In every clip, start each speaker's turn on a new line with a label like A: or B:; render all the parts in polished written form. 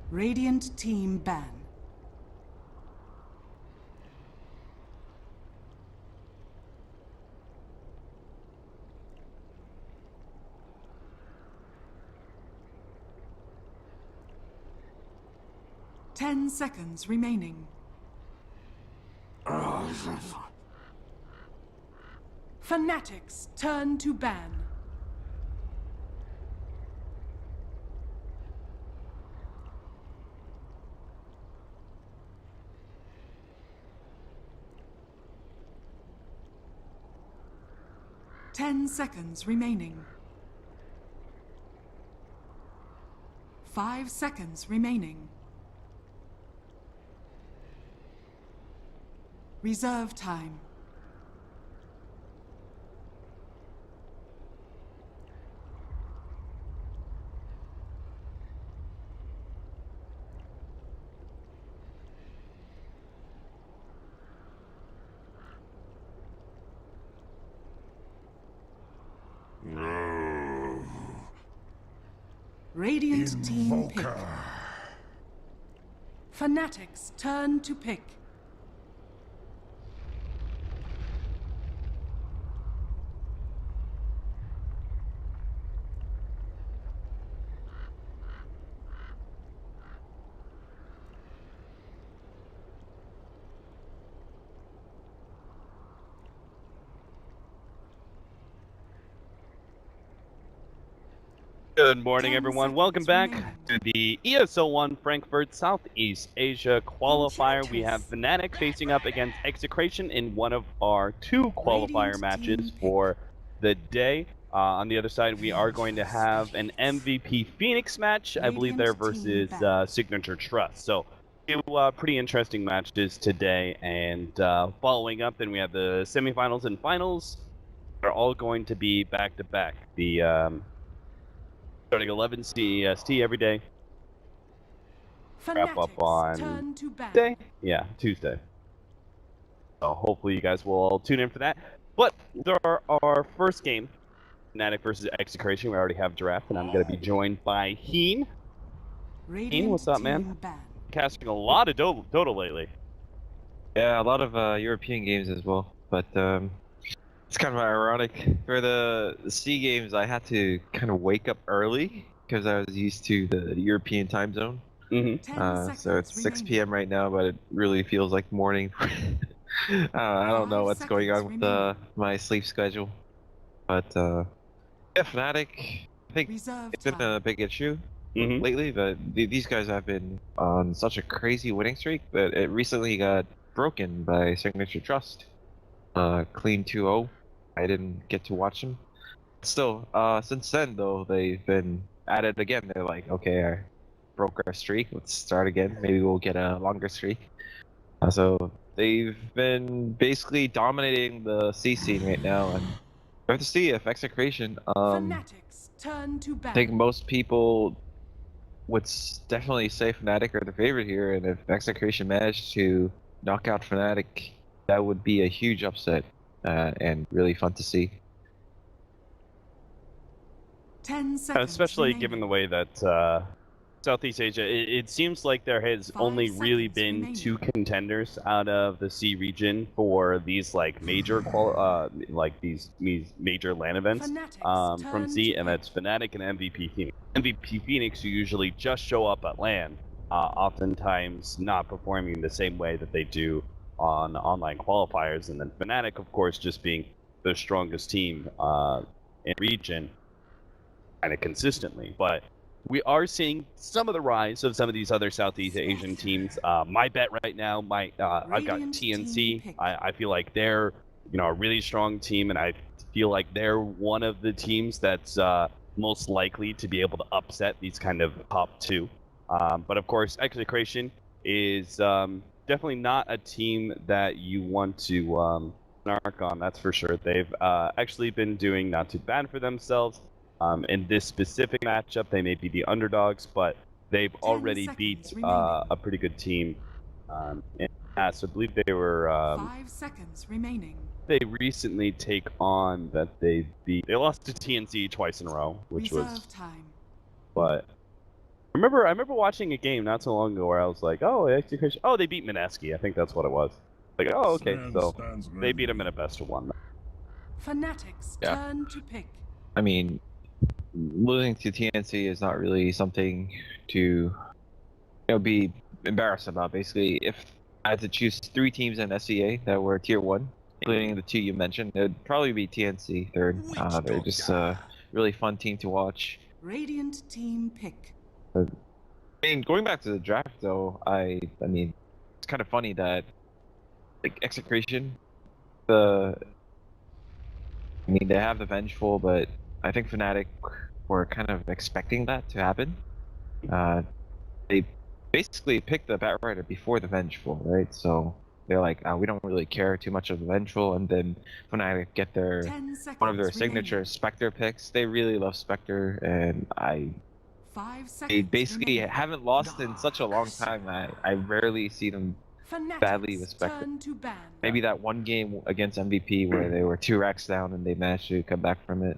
A: Radiant team ban. Ten seconds remaining. Fnatic's turn to ban. Ten seconds remaining. 5 seconds remaining. Reserve time. Radiant team pick. Fnatic's turn to pick.
B: Good morning, everyone. Welcome back to the ESL One Frankfurt Southeast Asia Qualifier. We have Fnatic facing up against Execration in one of our 2 qualifier matches for the day. On the other side, we are going to have an MVP Phoenix match, I believe there versus Signature Trust. So, 2 pretty interesting matches today. And following up, then we have the semifinals and finals. They're all going to be back-to-back. The starting 11 CEST every day. Wrap up on Tuesday? Yeah, Tuesday. So hopefully you guys will all tune in for that. But our first game, Fnatic versus Execration. We already have draft, and I'm going to be joined by Heen. Heen, what's up, man? Casting a lot of Dota lately.
C: Yeah, a lot of European games as well. But it's kind of ironic. For the C games, I had to kind of wake up early because I was used to the European time zone. So it's 6 p.m. right now, but it really feels like morning. I don't know what's going on with my sleep schedule. But yeah, Fnatic, I think it's been a big issue lately. But these guys have been on such a crazy winning streak, but it recently got broken by Signature Trust. Clean 2-0. I didn't get to watch them. Still, since then though, they've been at it again. They're like, okay, I broke our streak. Let's start again. Maybe we'll get a longer streak. So they've been basically dominating the C scene right now, and we have to see if Execration. I think most people would definitely say Fnatic are the favorite here, and if Execration managed to knock out Fnatic, that would be a huge upset and really fun to see.
A: 10 seconds
B: Especially
A: remaining.
B: given the way that Southeast Asia, it seems like there has only really been 2 contenders out of the C region for these like major these major LAN events from C, and that's Fnatic and MVP Phoenix. MVP Phoenix who usually just show up at LAN, oftentimes not performing the same way that they do on online qualifiers, and then Fnatic, of course, just being the strongest team in region kind of consistently. But we are seeing some of the rise of some of these other Southeast Asian teams. My bet right now, I've got TNC. I feel like they're a really strong team, and I feel like they're one of the teams that's most likely to be able to upset these kind of top 2. But of course, Execration is definitely not a team that you want to snark on, that's for sure. They've actually been doing not too bad for themselves. In this specific matchup, they may be the underdogs, but they've already beat a pretty good team in the past. I believe they were
A: 5 seconds remaining.
B: They recently take on that they lost to TNC twice in a row, which
A: Reserve
B: was
A: time.
B: But I remember watching a game not so long ago where I was like, oh, Execration. Oh, they beat Mineski. I think that's what it was. Like, oh, okay, so they beat him in a best of one.
A: Fnatic's
C: Yeah.
A: turn to pick.
C: I mean, losing to TNC is not really something to be embarrassed about. Basically, if I had to choose 3 teams in SEA that were tier 1, including the 2 you mentioned, it would probably be TNC third. They're just a really fun team to watch.
A: Radiant team pick.
C: I mean, going back to the draft though, I mean, it's kind of funny that like Execration, I mean, they have the Vengeful, but I think Fnatic were kind of expecting that to happen. They basically picked the Batrider before the Vengeful, right? So they're like, we don't really care too much of the Vengeful, and then Fnatic get their
A: 10 seconds
C: one of their
A: remaining.
C: signature Spectre picks. They really love Spectre, and
A: 5 seconds
C: they basically
A: remaining.
C: haven't lost in such a long time. I rarely see them badly with
A: Fnatic's
C: Spectre.
A: turn to ban.
C: Maybe that one game against MVP where they were 2 racks down and they managed to come back from it.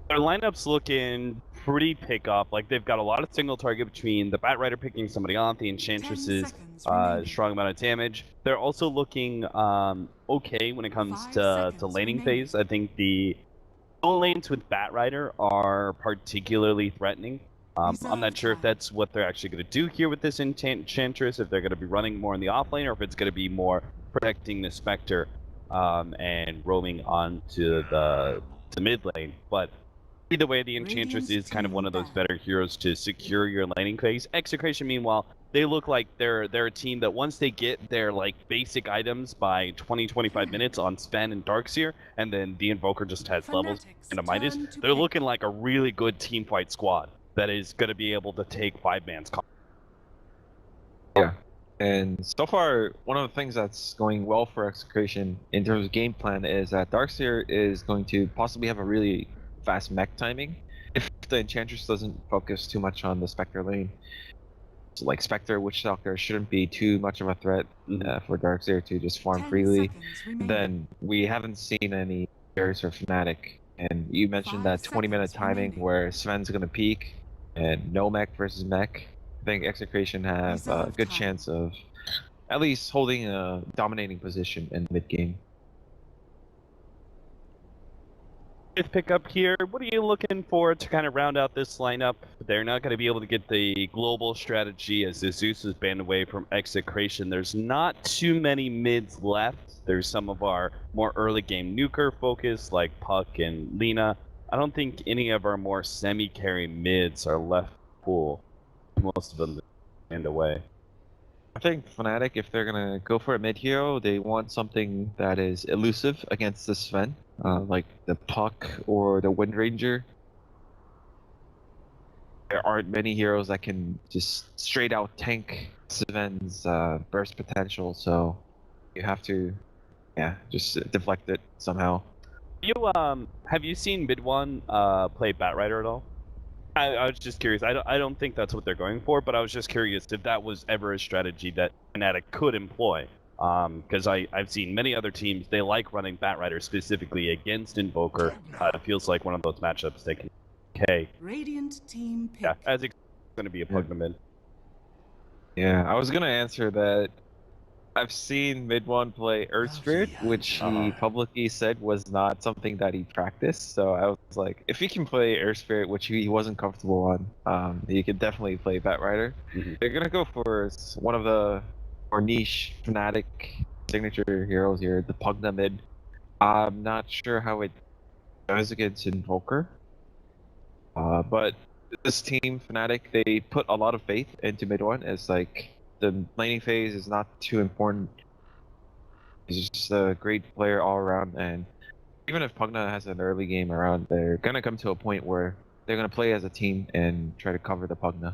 B: Their lineup's looking pretty pick up. Like they've got a lot of single target between the Batrider picking somebody off, the
A: 10
B: Enchantresses,
A: seconds remaining.
B: strong amount of damage. They're also looking okay when it comes
A: 5
B: to
A: seconds
B: laning
A: remaining.
B: phase. I think the lanes with Batrider are particularly threatening. I'm
A: Reserve
B: not sure if
A: time.
B: that's what they're actually going to do here with this Enchantress, if they're going to be running more in the off lane, or if it's going to be more protecting the Spectre and roaming onto the mid lane. But either way, the Enchantress
A: Radiant's
B: is kind of
A: team
B: one of those
A: back.
B: better heroes to secure your laning phase. Execration, meanwhile, they look like they're a team that once they get their like basic items by 20-25 minutes on Sven and Darkseer, and then the Invoker just has levels
A: Fnatic's
B: and a Midas,
A: turn to
B: they're
A: pick.
B: looking like a really good team fight squad that is going to be able to take 5-man's comp.
C: Yeah. And so far, one of the things that's going well for Execration in terms of game plan is that Darkseer is going to possibly have a really fast mech timing if the Enchantress doesn't focus too much on the Spectre lane. So like Spectre, Witchstalker shouldn't be too much of a threat for Darkseer to just farm
A: 10
C: freely.
A: seconds remaining.
C: Then we haven't seen any errors for Fnatic. And you mentioned
A: 5
C: that 20-minute
A: seconds
C: timing
A: remaining.
C: where Sven's going to peak and no mech versus mech. I think Execration have a
A: Reserve
C: good
A: time.
C: chance of at least holding a dominating position in mid game.
B: Fifth pickup here. What are you looking for to kind of round out this lineup? They're not going to be able to get the global strategy as the Zeus is banned away from Execration. There's not too many mids left. There's some of our more early game nuker focus like Puck and Lina. I don't think any of our more semi-carry mids are left full. Most of them banned away.
C: I think Fnatic, if they're gonna go for a mid hero, they want something that is elusive against the Sven, like the Puck or the Wind Ranger. There aren't many heroes that can just straight out tank Sven's burst potential, so you have to, just deflect it somehow.
B: You have you seen Mid1 play Batrider at all? I was just curious. I don't think that's what they're going for, but I was just curious if that was ever a strategy that Fnatic could employ. Because I've seen many other teams, they like running Batrider specifically against Invoker. It feels like one of those matchups they can. Okay.
A: Radiant team pick.
B: Yeah, as it's going to be a Pugna mid.
C: Yeah, I was gonna answer that. I've seen Mid1 play Earth Spirit, which he publicly said was not something that he practiced. So I was like, if he can play Earth Spirit, which he wasn't comfortable on, he could definitely play Batrider. They're gonna go for one of the more niche Fnatic signature heroes here, the Pugna mid. I'm not sure how it does against Invoker, but this team, Fnatic, they put a lot of faith into Mid1 as like the laning phase is not too important. He's just a great player all around, and even if Pugna has an early game around, they're gonna come to a point where they're gonna play as a team and try to cover the Pugna.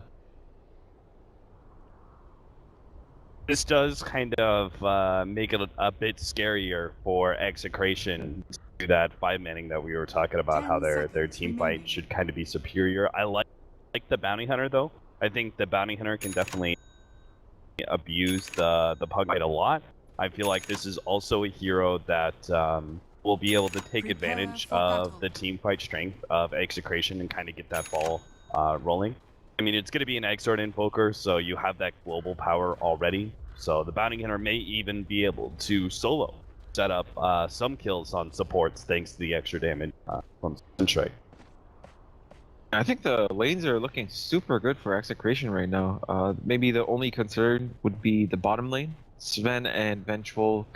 B: This does kind of make it a bit scarier for Execration to do that 5-manning that we were talking about,
A: 10
B: how their
A: seconds
B: team
A: remaining.
B: fight should kind of be superior. I like the Bounty Hunter though. I think the Bounty Hunter can definitely abuse the Pug fight a lot. I feel like this is also a hero that will be able to take
A: Prepare
B: advantage
A: for
B: of
A: battle.
B: the team fight strength of Execration and kind of get that ball rolling. I mean, it's going to be an XctN Invoker, so you have that global power already. So the Bounty Hunter may even be able to solo set up some kills on supports thanks to the extra damage from Sunstrike.
C: I think the lanes are looking super good for Execration right now. Maybe the only concern would be the bottom lane. Sven and Vengeful,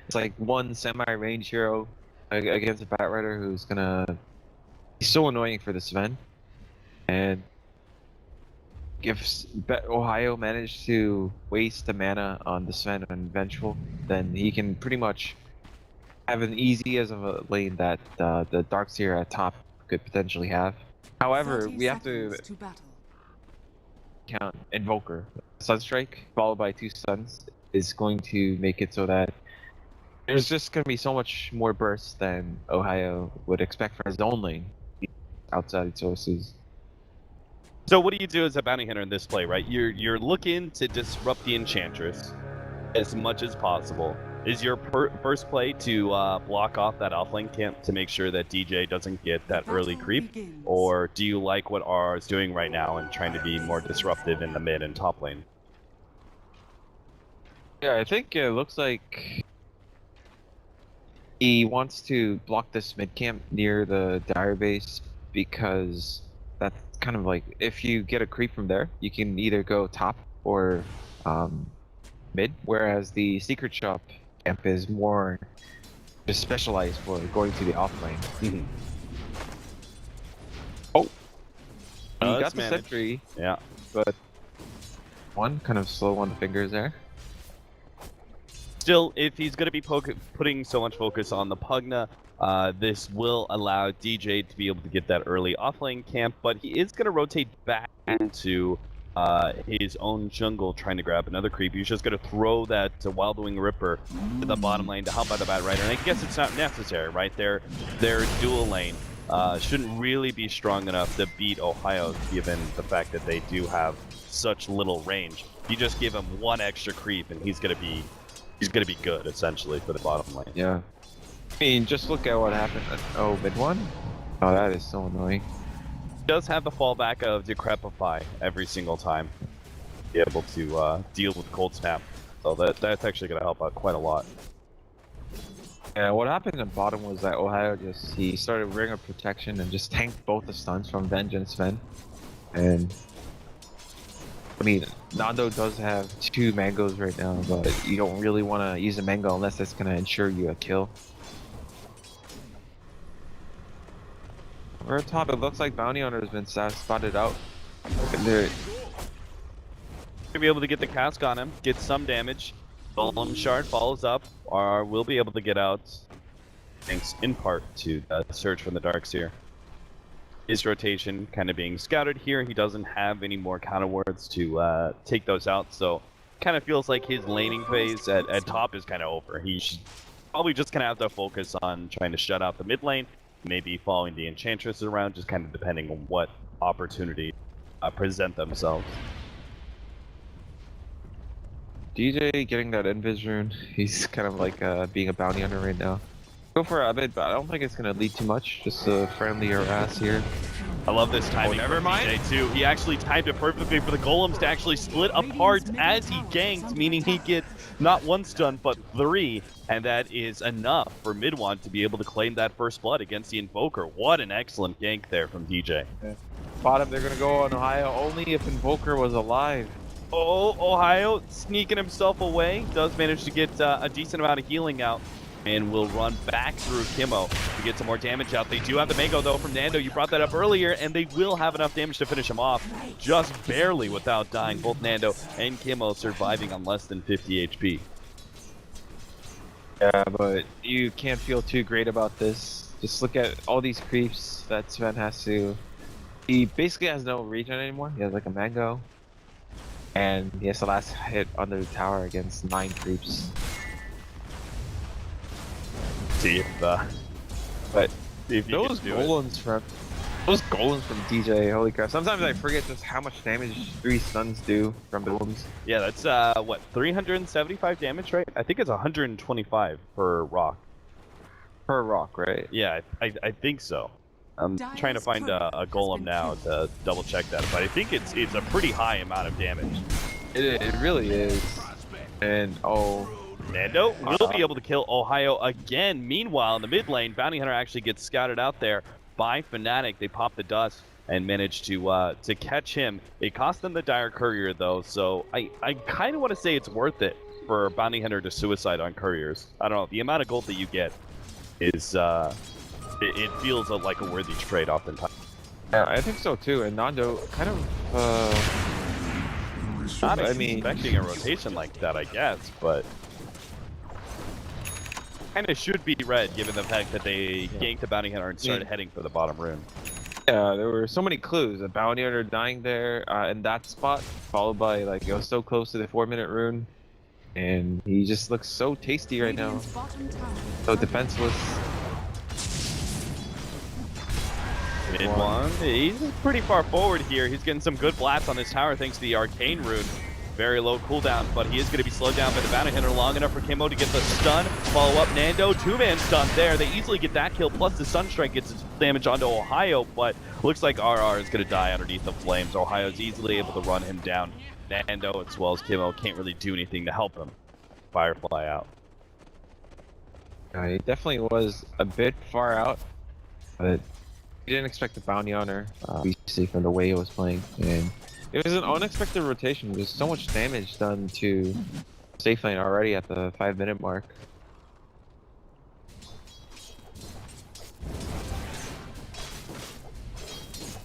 C: it's like one semi-range hero against a Batrider who's gonna be so annoying for the Sven. And if Ohio managed to waste the mana on the Sven and Vengeful, then he can pretty much have an easy as of a lane that the Darkseer at top could potentially have. However,
A: 30
C: we have to
A: seconds to battle.
C: count Invoker. Sunstrike followed by 2 stuns is going to make it so that there's just going to be so much more burst than Ohio would expect from his own lane outside sources.
B: So what do you do as a Bounty Hunter in this play, right? You're looking to disrupt the Enchantress as much as possible. Is your first play to block off that offlane camp to make sure that DJ doesn't get that early
A: Battle
B: creep?
A: begins.
B: Or do you like what R is doing right now and trying to be more disruptive in the mid and top lane?
C: Yeah, I think it looks like he wants to block this mid camp near the Dire base because that's kind of like, if you get a creep from there, you can either go top or mid, whereas the Secret Shop camp is more just specialized for going to the offlane. Oh, he got
B: Does
C: the
B: manage.
C: sentry,
B: Yeah.
C: but one kind of slow on the fingers there.
B: Still, if he's going to be putting so much focus on the Pugna, this will allow DJ to be able to get that early offlane camp, but he is going to rotate back into his own jungle trying to grab another creep. He's just going to throw that Wild Wing Ripper to the bottom lane to help out the Batrider, and I guess it's not necessary, right? Their dual lane shouldn't really be strong enough to beat Ohio, given the fact that they do have such little range. You just give him one extra creep, and he's going to be good, essentially, for the bottom lane.
C: Yeah. I mean, just look at what happened. Oh, mid one? Oh, that is so annoying.
B: He does have the fallback of Decrepify every single time. Be able to deal with Cold Snap. So that's actually going to help out quite a lot.
C: Yeah, what happened in bottom was that Ohio he started Ring of Protection and just tanked both the stuns from Vengeance Sven. And I mean, Nando does have 2 mangoes right now, but you don't really want to use a mango unless it's going to ensure you a kill. We're at top, it looks like Bounty Hunter has been spotted out. They're
B: Gonna be able to get the cask on him, get some damage. Golem Shard follows up, or will be able to get out, thanks in part to the surge from the Darkseer. His rotation kind of being scouted here. He doesn't have any more counter wards to take those out, so kind of feels like his laning phase at top is kind of over. He's probably just gonna have to focus on trying to shut out the mid lane, maybe following the Enchantress around, just kind of depending on what opportunity present themselves.
C: DJ getting that Invis rune. He's kind of like being a Bounty Hunter right now. Go for a bit, but I don't think it's going to lead too much. Just a friendly harass here.
B: I love this timing
C: never
B: from
C: mind.
B: DJ too. He actually timed it perfectly for the golems to actually split apart as he ganks, meaning he gets not 1 stun but 3, and that is enough for Midwan to be able to claim that first blood against the Invoker. What an excellent gank there from DJ.
C: Bottom, they're going to go on Ohio only if Invoker was alive.
B: Oh, Ohio sneaking himself away, does manage to get a decent amount of healing out, and will run back through Kimmo to get some more damage out. They do have the Mango, though, from Nando. You brought that up earlier, and they will have enough damage to finish him off, just barely without dying. Both Nando and Kimmo surviving on less than 50 HP.
C: Yeah, but you can't feel too great about this. Just look at all these creeps that Sven has to... He basically has no regen anymore. He has like a Mango. And he has the last hit under the tower against 9 creeps.
B: See if,
C: But
B: see if you
C: those
B: can do it.
C: golems from DJ, holy crap. Sometimes I forget just how much damage 3 stuns do from golems.
B: Yeah, that's, what, 375 damage, right? I think it's 125 per rock.
C: Per rock, right?
B: Yeah, I think so. I'm trying to find a golem now to double check that, but I think it's a pretty high amount of damage.
C: It really is. And
B: Nando will be able to kill Ohio again. Meanwhile, in the mid lane, Bounty Hunter actually gets scouted out there by Fnatic. They pop the dust and manage to catch him. It cost them the Dire Courier though, so I kind of want to say it's worth it for Bounty Hunter to suicide on couriers. I don't know, the amount of gold that you get is it feels like a worthy trade oftentimes.
C: yeah, I think so too. And Nando kind of
B: Not expecting a rotation like that, I guess, but kind of should be red given the fact that they ganked the Bounty Hunter and started heading for the bottom rune.
C: Yeah, there were so many clues. A bounty hunter dying there in that spot, followed by like it was so close to the 4-minute rune, and he just looks so tasty right now, so defenseless.
B: Mid one, he's pretty far forward here. He's getting some good blasts on his tower thanks to the arcane rune. Very low cooldown, but he is going to be slowed down by the Bounty Hunter long enough for Kimbo to get the stun. Follow up Nando, 2-man stun there. They easily get that kill, plus the Sunstrike gets its damage onto Ohio, but looks like RR is going to die underneath the flames. Ohio's easily able to run him down. Nando, as well as Kimbo, can't really do anything to help him. Firefly out.
C: He definitely was a bit far out, but he didn't expect the Bounty Hunter, obviously from the way he was playing, and it was an unexpected rotation. There's so much damage done to safe lane already at the 5-minute mark.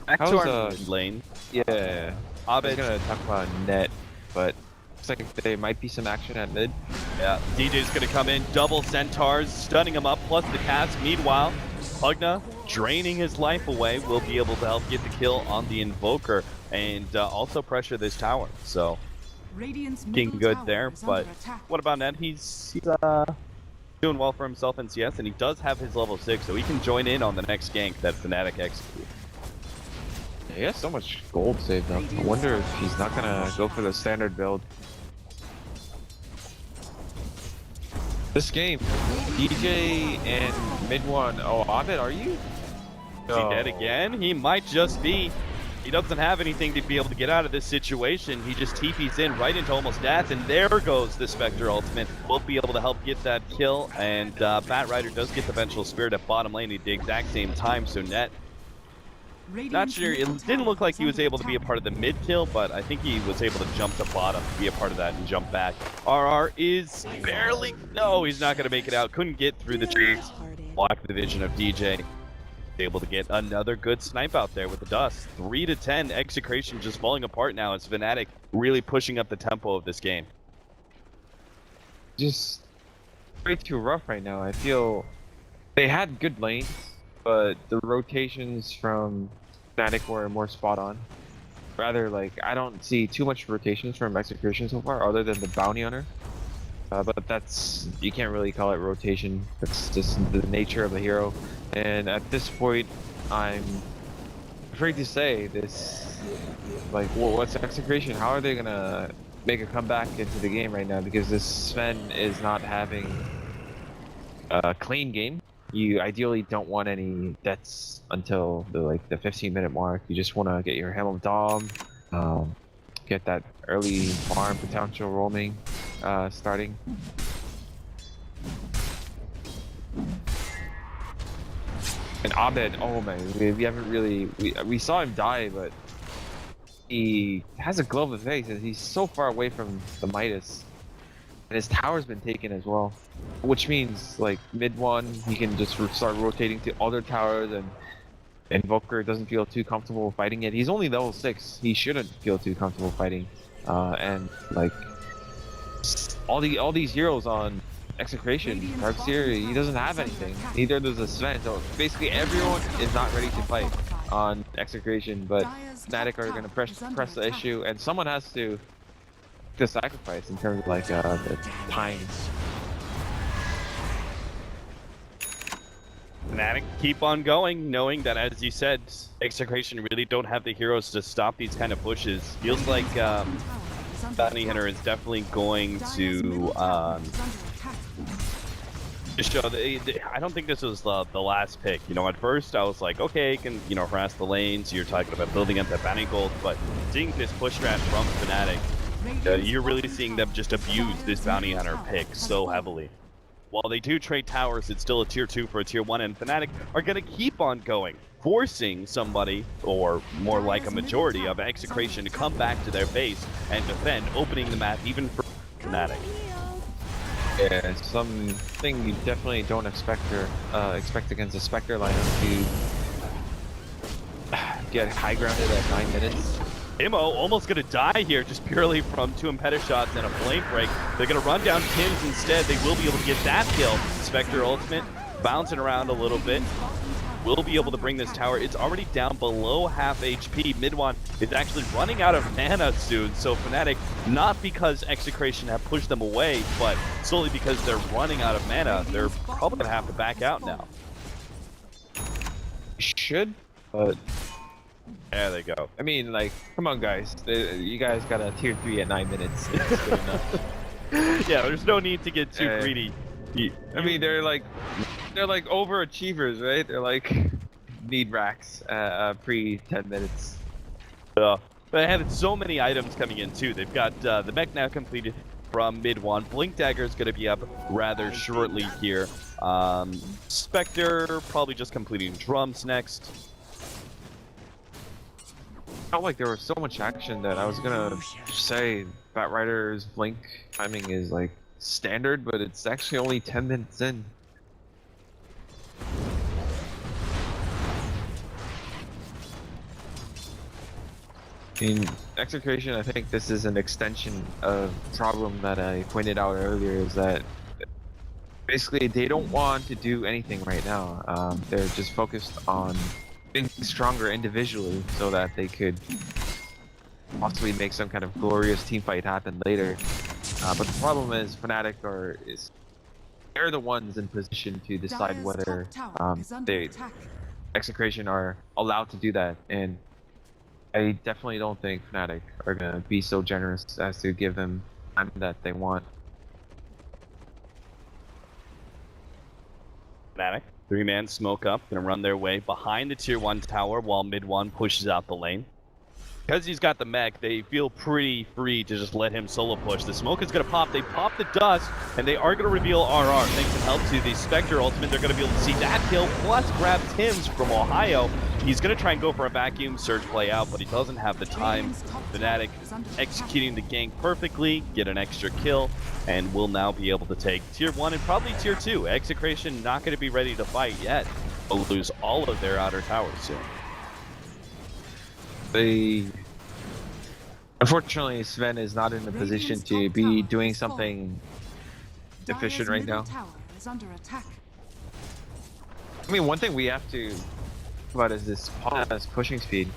B: Back to
C: How's,
B: our mid lane.
C: Yeah, I was
B: Abed,
C: gonna talk about net, but looks like there might be some action at mid.
B: yeah, DJ's going to come in, double centaurs, stunning him up, plus the cast. Meanwhile, Pugna, draining his life away, will be able to help get the kill on the Invoker and also pressure this tower. So, looking good there, but what about Ned? He's doing well for himself in CS, and he does have his level 6, so he can join in on the next gank that Fnatic execute.
C: He has so much gold saved up. I wonder if he's not gonna go for the standard build. This game, DJ and mid one. Oh, Abed, are you?
B: Is he dead again? He might just be. He doesn't have anything to be able to get out of this situation. He just TP's in right into almost death, and there goes the Spectre ultimate. Won't be able to help get that kill, and Bat Rider does get the Vengeful Spirit at bottom lane at the exact same time, so net. Not sure, it didn't look like he was able to be a part of the mid kill, but I think he was able to jump to bottom, be a part of that, and jump back. RR is barely, no, he's not going to make it out. Couldn't get through the trees, block the vision of DJ. Able to get another good snipe out there with the dust. 3 to 10, Execration just falling apart now as Fnatic really pushing up the tempo of this game.
C: Just way too rough right now. I feel they had good lanes, but the rotations from Fnatic were more spot on. Rather, like, I don't see too much rotations from Execration so far, other than the Bounty Hunter. But that's, you can't really call it rotation. That's just the nature of the hero. And at this point, I'm afraid to say this, like, what's Execration? How are they gonna make a comeback into the game right now? Because this Sven is not having a clean game. You ideally don't want any deaths until the 15-minute mark. You just want to get your Helm of Dom, get that early farm potential roaming starting. And Abed, oh man, we haven't really, we saw him die, but he has a glove of face, and he's so far away from the Midas. And his tower's been taken as well, which means like mid one, he can just start rotating to other towers, and Invoker doesn't feel too comfortable fighting it. He's only level 6. He shouldn't feel too comfortable fighting. And like all these heroes on Execration, Darkseer, he doesn't have anything. Neither does the Sven. So basically everyone is not ready to fight on Execration, but Fnatic are going to press the issue, and someone has to sacrifice in terms of like the time.
B: Fnatic keep on going, knowing that, as you said, Execration really don't have the heroes to stop these kind of pushes. Feels like Bounty Hunter is definitely going to show that I don't think this was the last pick. You know, at first I was like, okay, you can, you know, harass the lanes. You're talking about building up that bounty gold, but seeing this push strat from Fnatic, you're really seeing them just abuse this bounty hunter pick so heavily. While they do trade towers, it's still a tier 2 for a tier 1, and Fnatic are going to keep on going, forcing somebody, or more like a majority of Execration, to come back to their base and defend, opening the map even for Fnatic.
C: Yeah, something you definitely don't expect against a Spectre lineup to get high grounded at 9 minutes.
B: Imo almost gonna die here just purely from 2 Impetus shots and a flame break. They're gonna run down Kims instead. They will be able to get that kill. Spectre ultimate bouncing around a little bit. Will be able to bring this tower. It's already down below half HP. Midwan is actually running out of mana soon, so Fnatic, not because Execration have pushed them away, but solely because they're running out of mana, they're probably gonna have to back out now.
C: Should, but
B: there they go.
C: I mean, like, come on, guys. You guys got a tier 3 at 9 minutes. That's good enough.
B: Yeah, there's no need to get too greedy.
C: I mean, they're like overachievers, right? They're like need racks pre 10 minutes.
B: But they had so many items coming in too. They've got the mech now completed from mid one. Blink Dagger is going to be up rather shortly here. Spectre probably just completing drums next.
C: Felt like there was so much action that I was gonna say Batrider's blink timing is like standard, but it's actually only 10 minutes in. In Execration, I think this is an extension of problem that I pointed out earlier, is that basically they don't want to do anything right now. They're just focused on being stronger individually so that they could possibly make some kind of glorious team fight happen later. But the problem is Fnatic they're the ones in position to decide whether Execration are allowed to do that, and I definitely don't think Fnatic are gonna be so generous as to give them time that they want.
B: Fnatic, 3-man smoke up, gonna run their way behind the tier 1 tower while mid 1 pushes out the lane. Because he's got the mech, they feel pretty free to just let him solo push. The smoke is going to pop. They pop the dust, and they are going to reveal RR. Thanks in help to the Spectre ultimate, they're going to be able to see that kill, plus grab Tim's from Ohio. He's going to try and go for a vacuum surge play out, but he doesn't have the time. Fnatic executing the gank perfectly, get an extra kill, and will now be able to take tier 1 and probably tier 2. Execration not going to be ready to fight yet. They'll lose all of their outer towers soon.
C: Unfortunately, Sven is not in a position to be doing something efficient right now. I mean, one thing we have to talk about is this Pugna's pushing speed.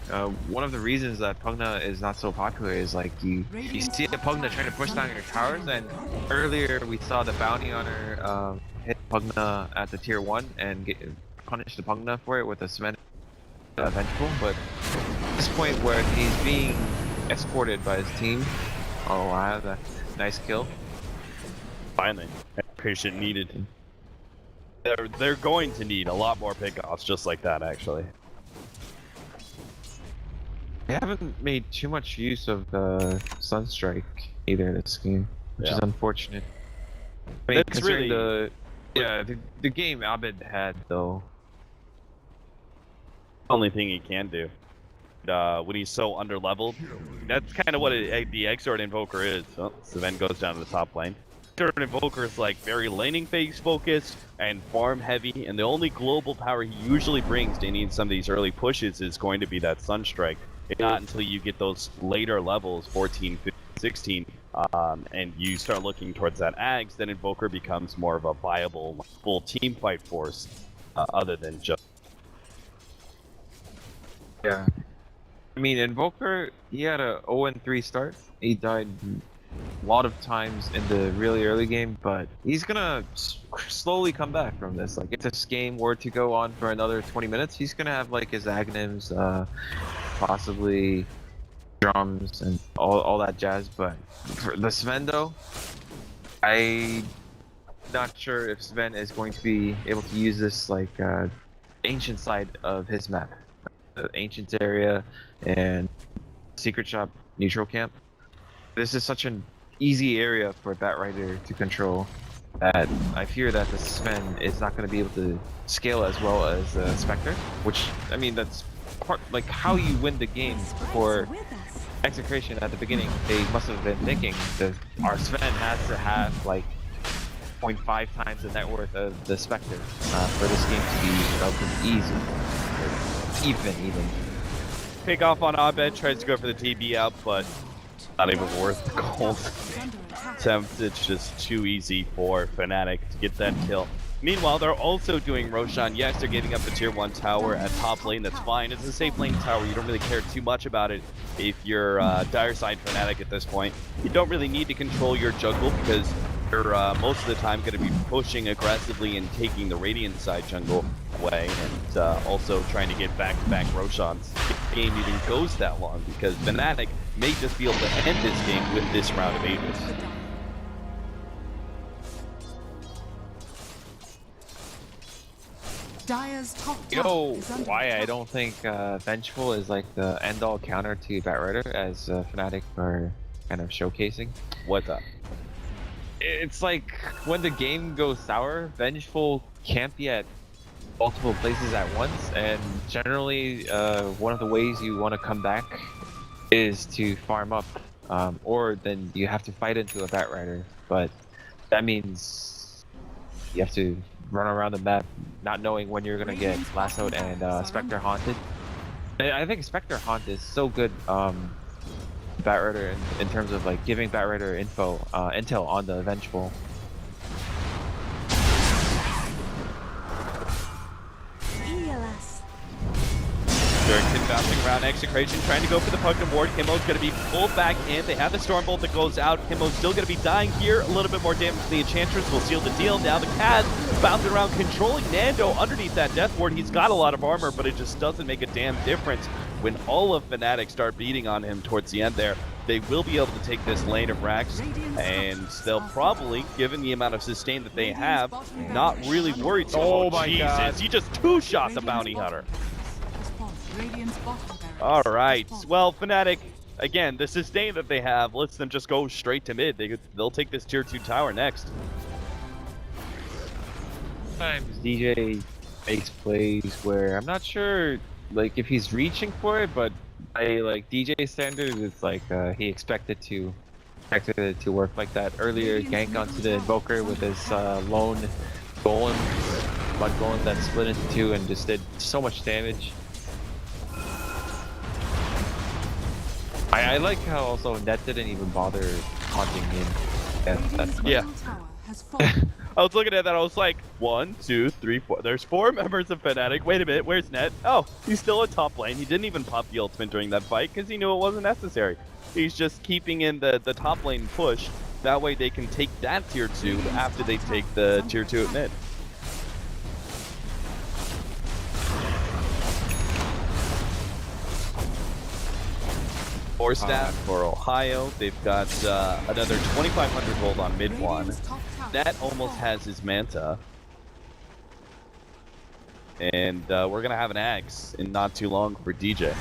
C: One of the reasons that Pugna is not so popular is like you see the Pugna trying to push down your towers, and earlier we saw the bounty hunter hit Pugna at the tier 1 and punish the Pugna for it with a Sven vengeful, but at this point where he's being escorted by his team, oh wow, that nice kill.
B: Finally, patient needed. They're going to need a lot more pickoffs just like that, actually.
C: They haven't made too much use of the Sunstrike either this game, which is unfortunate. I mean,
B: That's really
C: the game Abed had though.
B: Only thing he can do when he's so underleveled. That's kind of what the Exort Invoker is. Oh, Sven goes down to the top lane. Exort Invoker is like very laning phase focused and farm heavy, and the only global power he usually brings to any of some of these early pushes is going to be that Sunstrike. It's not until you get those later levels, 14, 15, 16, and you start looking towards that Ags, then Invoker becomes more of a viable full team fight force other than just.
C: Yeah. I mean, Invoker, he had a 0-3 start. He died a lot of times in the really early game, but he's gonna slowly come back from this. Like, if this game were to go on for another 20 minutes, he's gonna have like his Aghanim's, possibly drums and all that jazz. But for the Sven though, I not sure if Sven is going to be able to use this like ancient side of his map, the ancient area and secret shop neutral camp. This is such an easy area for Batrider to control that I fear that the Sven is not going to be able to scale as well as Spectre, which, I mean, that's part, like, how you win the game for Execration at the beginning. They must have been thinking that our Sven has to have, like, 0.5 times the net worth of the Spectre for this game to be relatively easy. Or even.
B: Pick off on Abed, tries to go for the TB out, but not even worth the gold attempt. It's just too easy for Fnatic to get that kill. Meanwhile, they're also doing Roshan. Yes, they're giving up the tier 1 tower at top lane. That's fine. It's a safe lane tower. You don't really care too much about it if you're dire side Fnatic at this point. You don't really need to control your jungle because you're most of the time going to be pushing aggressively and taking the Radiant side jungle away, and also trying to get back-to-back Roshans if the game even goes that long, because Fnatic may just be able to end this game with this round of Aegis.
A: Dire's top
C: You know
A: tower is under
C: why I
A: attack.
C: don't think Vengeful is like the end-all counter to Batrider, as Fnatic are kind of showcasing?
B: What's up?
C: It's like when the game goes sour, Vengeful can't be at multiple places at once, and generally one of the ways you want to come back is to farm up, or then you have to fight into a Batrider, but that means you have to run around the map not knowing when you're gonna get lassoed and Spectre haunted. And I think Spectre haunt is so good Batrider in terms of like giving Batrider intel on the Vengeful.
B: Durkin bouncing around, Execration trying to go for the Pugton ward. Kimmo's going to be pulled back in. They have the Stormbolt that goes out. Kimmo's still going to be dying here. A little bit more damage to the Enchantress will seal the deal. Now the Kaz bouncing around, controlling Nando underneath that Death Ward. He's got a lot of armor, but it just doesn't make a damn difference when all of Fnatic start beating on him towards the end there. They will be able to take this lane of Rax, and they'll probably, given the amount of sustain that they have, not really worried.
C: Oh my
B: Jesus,
C: God.
B: he just two-shot the Bounty Hunter.
A: Radiant's bottom barracks
B: All
A: has
B: right.
A: fallen.
B: Well, Fnatic, again, the sustain that they have lets them just go straight to mid. They'll take this tier 2 tower next.
C: Sometimes DJ makes plays where I'm not sure like if he's reaching for it, but by like DJ standards, it's like he expected it to work like that. Earlier, gank onto the Invoker with his lone golem, mud golem that split into two and just did so much damage. I like how also Net didn't even bother haunting in.
A: Radiant's
B: Yeah.
A: middle tower has fallen.
B: I was looking at that. I was like, 1, 2, 3, 4. There's 4 members of Fnatic. Wait a minute. Where's Net? Oh, he's still at top lane. He didn't even pop the ultimate during that fight because he knew it wasn't necessary. He's just keeping in the top lane push. That way they can take that tier 2 after they take the tier 2 at mid. Four staff for Ohio. They've got another 2,500 gold on mid one.
A: Radiant's top tower
B: That
A: has
B: almost
A: fallen.
B: has his Manta. And we're going to have an Axe in not too long for DJ.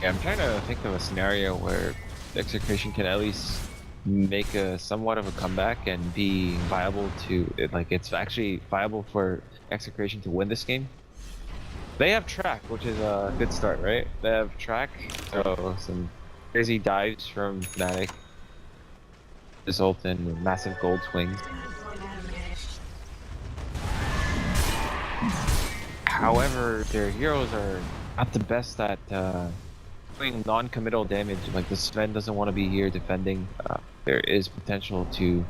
C: Yeah, I'm trying to think of a scenario where Execration can at least make a somewhat of a comeback and be viable to like it's actually viable for Execration to win this game. They have track, which is a good start, right? They have track, so some crazy dives from Fnatic result in massive gold swings. However, their heroes are not the best at doing non-committal damage. Like the Sven doesn't want to be here defending. There is potential to.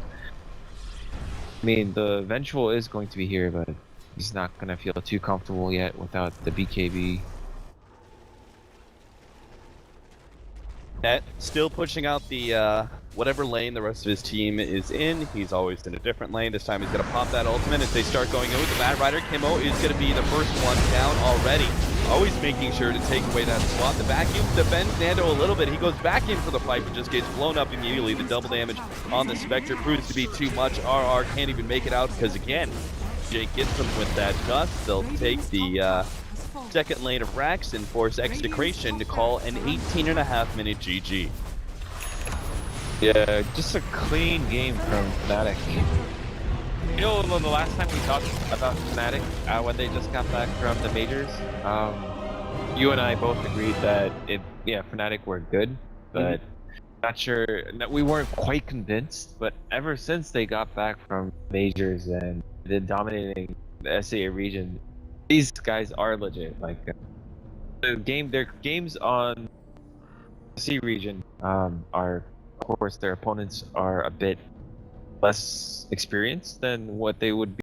C: I mean, the Vengeful is going to be here, but he's not gonna feel too comfortable yet without the BKB.
B: Net still pushing out the whatever lane the rest of his team is in. He's always in a different lane. This time he's going to pop that ultimate as they start going in with the Mad Rider. Kimmo is going to be the first one down already. always making sure to take away that swap. The vacuum defends Nando a little bit. He goes back in for the fight, but just gets blown up immediately. The double damage on the Spectre proves to be too much. RR can't even make it out because, again, Jake gets them with that dust. They'll take the second lane of Rax and force Execration to call an 18.5-minute GG.
C: Yeah, just a clean game from Fnatic. You know, the last time we talked about Fnatic, when they just got back from the majors, you and I both agreed that Fnatic were good, but not sure. We weren't quite convinced. But ever since they got back from majors and been dominating the SAA region, these guys are legit. Like their games on the C region are, of course, their opponents are a bit less experienced than what they would be